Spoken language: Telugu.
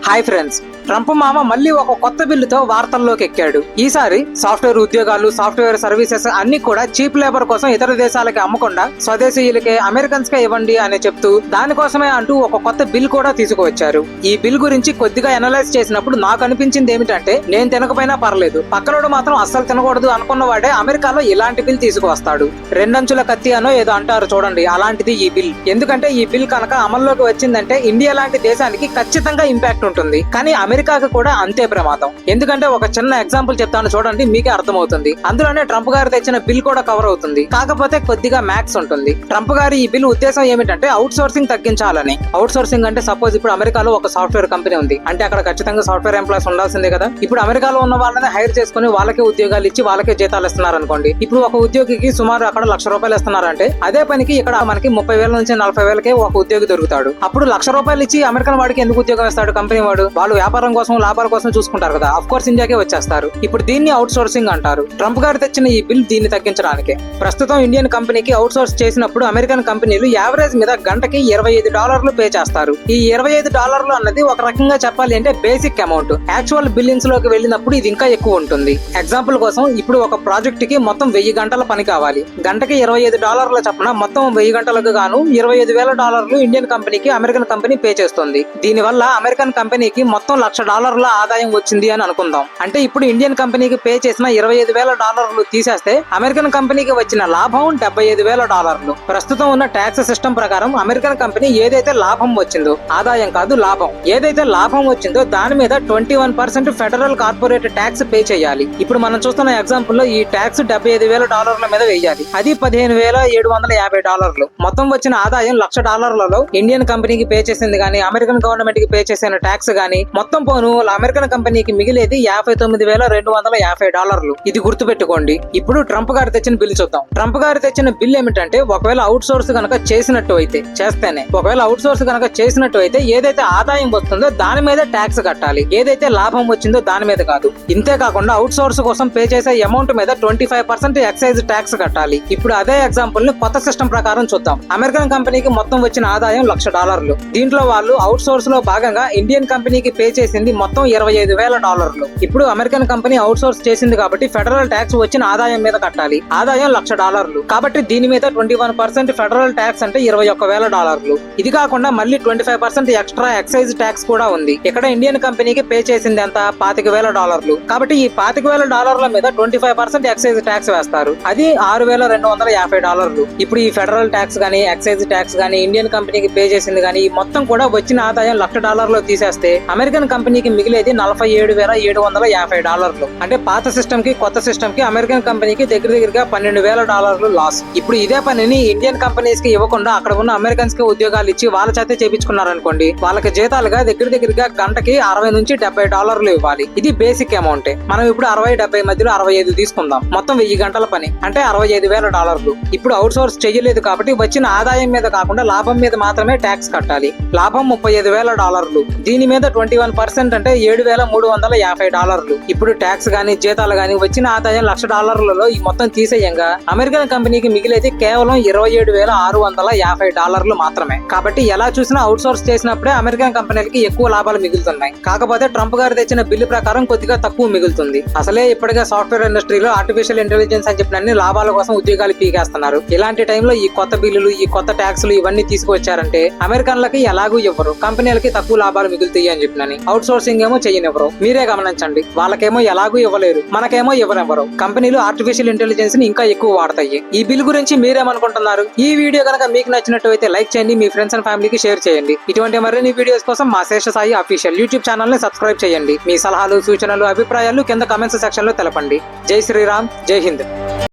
హాయ్ ఫ్రెండ్స్, ట్రంప్ మామ మళ్ళీ ఒక కొత్త బిల్లుతో వార్తల్లోకి ఎక్కాడు. ఈసారి సాఫ్ట్వేర్ ఉద్యోగాలు, సాఫ్ట్వేర్ సర్వీసెస్ అన్ని కూడా చీప్ లేబర్ కోసం ఇతర దేశాలకి అమ్మకుండా స్వదేశీయులకే, అమెరికన్స్ కే ఇవ్వండి అని చెప్తూ దానికోసమే అంటూ ఒక కొత్త బిల్ కూడా తీసుకువచ్చారు. ఈ బిల్ గురించి కొద్దిగా అనలైజ్ చేసినప్పుడు నాకు అనిపించింది ఏమిటంటే, నేను తినకపోయినా పర్లేదు, పక్కనోడు మాత్రం అస్సలు తినకూడదు అనుకున్న వాడే అమెరికాలో ఇలాంటి బిల్ తీసుకువస్తాడు. రెండంచుల కత్తి అనో ఏదో అంటారు చూడండి, అలాంటిది ఈ బిల్. ఎందుకంటే ఈ బిల్ కనుక అమల్లోకి వచ్చిందంటే ఇండియా లాంటి దేశానికి ఖచ్చితంగా ఇంపాక్ట్ ఉంటుంది. కానీ అమెరికాకు కూడా అంతే ప్రమాదం. ఎందుకంటే ఒక చిన్న ఎగ్జాంపుల్ చెప్తాను చూడండి, మీకే అర్థమవుతుంది. అందులోనే ట్రంప్ గారు తెచ్చిన బిల్ కూడా కవర్ అవుతుంది. కాకపోతే కొద్దిగా మ్యాక్స్ ఉంటుంది. ట్రంప్ గారి ఈ బిల్ ఉద్దేశం ఏమిటంటే అవుట్ సోర్సింగ్ తగ్గించాలని. అవుట్ సోర్సింగ్ అంటే సపోజ్ ఇప్పుడు అమెరికాలో ఒక సాఫ్ట్వేర్ కంపెనీ ఉంది అంటే అక్కడ ఖచ్చితంగా సాఫ్ట్వేర్ ఎంప్లాయీస్ ఉండాల్సిందే కదా. ఇప్పుడు అమెరికాలో ఉన్న వాళ్ళని హైర్ చేసుకుని వాళ్ళకే ఉద్యోగాలు ఇచ్చి వాళ్ళకే జీతాలు ఇస్తున్నారు అనుకోండి. ఇప్పుడు ఒక ఉద్యోగికి సుమారు అక్కడ ₹1,00,000 ఇస్తున్నారంటే అదే పనికి ఇక్కడ మనకి 30,000 నుంచి 40,000కే ఒక ఉద్యోగి దొరుకుతాడు. అప్పుడు ₹1,00,000 ఇచ్చి అమెరికన్ వాడికి ఎందుకు ఉద్యోగం ఇస్తాడు కంపెనీ వాడు? వాళ్ళు వ్యాపారం కోసం, లాభాల కోసం చూసుకుంటారు కదా. అఫ్ కోర్స్ ఇండియాకే వచ్చేస్తారు. ఇప్పుడు దీన్ని అవుట్ సోర్సింగ్ అంటారు. ట్రంప్ గారు తెచ్చిన ఈ బిల్ దీన్ని తగ్గించడానికి. ప్రస్తుతం ఇండియన్ కంపెనీకి అవుట్ సోర్స్ చేసినప్పుడు అమెరికన్ కంపెనీలు యావరేజ్ మీద గంటకి $25 పే చేస్తారు. ఈ $25 అన్నది ఒక రకంగా చెప్పాలి అంటే బేసిక్ అమౌంట్. యాక్చువల్ బిల్లింగ్స్ లోకి వెళ్ళినప్పుడు ఇది ఇంకా ఎక్కువ ఉంటుంది. ఎగ్జాంపుల్ కోసం ఇప్పుడు ఒక ప్రాజెక్ట్ కి మొత్తం 1000 గంటల పని కావాలి. గంటకి $25 చొప్పున మొత్తం 1000 గంటలకు గాను $25,000 ఇండియన్ కంపెనీకి అమెరికన్ కంపెనీ పే చేస్తుంది. దీని వల్ల అమెరికన్ కంపెనీకి మొత్తం $1,00,000 ఆదాయం వచ్చింది అని అనుకుందాం. అంటే ఇప్పుడు ఇండియన్ కంపెనీకి పే చేసిన $25,000 తీసేస్తే అమెరికన్ కంపెనీకి వచ్చిన లాభం $75,000. ప్రస్తుతం ఉన్న ట్యాక్స్ సిస్టమ్ ప్రకారం అమెరికన్ కంపెనీ ఏదైతే లాభం వచ్చిందో, ఆదాయం కాదు లాభం, ఏదైతే లాభం వచ్చిందో దాని మీద 21% ఫెడరల్ కార్పొరేట్ ట్యాక్స్ పే చేయాలి. ఇప్పుడు మనం చూస్తున్న ఎగ్జాంపుల్ లో ఈ ట్యాక్స్ $75,000 మీద వేయాలి. అది $15,750. మొత్తం వచ్చిన ఆదాయం $1,00,000 ఇండియన్ కంపెనీకి పే చేసింది గానీ, అమెరికన్ గవర్నమెంట్ కి పే చేసిన ట్యాక్స్ గానీ మొత్తం పోను అమెరికన్ కంపెనీకి మిగిలేది $59,250. ఇది గుర్తుపెట్టుకోండి. ఇప్పుడు ట్రంప్ గారు తెచ్చిన బిల్ చూద్దాం. ట్రంప్ గారు తెచ్చిన బిల్ ఏమిటంటే, ఒకవేళ అవుట్ సోర్స్ కనుక చేసినట్టు అయితే, ఒకవేళ అవుట్ సోర్స్ కనుక చేసినట్టు అయితే ఏదైతే ఆదాయం వస్తుందో దాని మీద ట్యాక్స్ కట్టాలి, ఏదైతే లాభం వచ్చిందో దాని మీద కాదు. ఇంతే కాకుండా అవుట్ సోర్స్ కోసం పే చేసే అమౌంట్ మీద 25% ఎక్సైజ్ ట్యాక్స్ కట్టాలి. ఇప్పుడు అదే ఎగ్జాంపుల్ ని కొత్త సిస్టమ్ ప్రకారం చూద్దాం. అమెరికన్ కంపెనీకి మొత్తం వచ్చిన ఆదాయం $1,00,000. దీంట్లో వాళ్ళు అవుట్ సోర్స్ లో భాగంగా ఇండియన్ కంపెనీకి పే చేసింది మొత్తం $25,000. ఇప్పుడు అమెరికన్ కంపెనీ అవుట్ సోర్స్ చేసింది కాబట్టి ఫెడరల్ ట్యాక్స్ వచ్చిన ఆదాయం మీద కట్టాలి. ఆదాయం $1,00,000 కాబట్టి దీని మీద 21% ఫెడరల్ ట్యాక్స్ అంటే $21,000. ఇది కాకుండా మళ్ళీ 25% ఎక్స్ట్రా ఎక్సైజ్ ట్యాక్స్ కూడా ఉంది. ఇక్కడ ఇండియన్ కంపెనీకి పే చేసింది ఎంత? $25,000. కాబట్టి ఈ $25,000 మీద 25% ఎక్సైజ్ ట్యాక్స్ వేస్తారు. అది $6,250. ఇప్పుడు ఈ ఫెడరల్ ట్యాక్స్ గానీ, ఎక్సైజ్ ట్యాక్స్ గానీ, ఇండియన్ కంపెనీకి పే చేసింది గానీ ఈ మొత్తం కూడా వచ్చిన ఆదాయం $1,00,000 తీసేస్తే అమెరికన్ కంపెనీకి మిగిలేది $47,750. అంటే పాత సిస్టమ్ కి కొత్త సిస్టమ్ కి అమెరికన్ కంపెనీకి దగ్గరగా $12,000 లాస్. ఇప్పుడు ఇదే పనిని ఇండియన్ కంపెనీస్ కి ఇవ్వకుండా అక్కడ ఉన్న అమెరికన్స్ కి ఉద్యోగాలు ఇచ్చి వాళ్ళ చేతే చేపించుకున్నారనుకోండి, వాళ్ళకి జీతాలుగా దగ్గరగా గంటకి $60 నుంచి $70 ఇవ్వాలి. ఇది బేసిక్ అమౌంట్. మనం ఇప్పుడు 60-70 మధ్యలో 65 తీసుకుందాం. మొత్తం 1000 గంటల పని అంటే $65,000. ఇప్పుడు అవుట్ సోర్స్ చేయలేదు కాబట్టి వచ్చిన ఆదాయం మీద కాకుండా లాభం మీద మాత్రమే ట్యాక్స్ కట్టాలి. లాభం $35,000. దీని మీద 21% అంటే $7,350. ఇప్పుడు ట్యాక్స్ గానీ, జీతాలు గానీ, వచ్చిన ఆదాయం $1,00,000 ఈ మొత్తం తీసేయంగా అమెరికన్ కంపెనీకి మిగిలేది కేవలం $27,650 మాత్రమే. కాబట్టి ఎలా చూసినా అవుట్ సోర్స్ చేసినప్పుడే అమెరికన్ కంపెనీలకి ఎక్కువ లాభాలు మిగులుతున్నాయి. కాకపోతే ట్రంప్ గారు తెచ్చిన బిల్లు ప్రకారం కొద్దిగా తక్కువ మిగులుతుంది. అసలే ఇప్పటికే సాఫ్ట్వేర్ ఇండస్ట్రీలో ఆర్టిఫిషియల్ ఇంటెలిజెన్స్ అని చెప్పిన లాభాల కోసం ఉద్యోగాలు పీకేస్తున్నారు. ఇలాంటి టైంలో ఈ కొత్త బిల్లులు, ఈ కొత్త ట్యాక్సులు ఇవన్నీ తీసుకొచ్చారంటే అమెరికన్లకి ఎలాగూ ఇవ్వరు, కంపెనీలకి తక్కువ లాభాలు మిగులుతాయి అని చెప్పినని అవుట్ సోర్సింగ్ ఏమో చేయనివ్వరు. మీరే గమనించండి, వాళ్ళకేమో ఎలాగూ ఇవ్వలేరు, మనకేమో ఇవ్వనివ్వరు. కంపెనీలు ఆర్టిఫిషియల్ ఇంటెలిజెన్స్ ని ఇంకా ఎక్కువ వాడతాయి. ఈ బిల్ గురించి మీరేమనుకుంటున్నారు? ఈ వీడియో కనుక మీకు నచ్చినట్టు అయితే లైక్ చేయండి, మీ ఫ్రెండ్స్ అండ్ ఫ్యామిలీకి షేర్ చేయండి. ఇటువంటి మరిన్ని వీడియోస్ కోసం మా శేషసాయి అఫీషియల్ యూట్యూబ్ ఛానల్ ని సబ్స్క్రైబ్ చేయండి. మీ సలహాలు, సూచనలు, అభిప్రాయాలు కింద కామెంట్స్ సెక్షన్ లో తెలపండి. జై శ్రీరామ్, జై హింద్.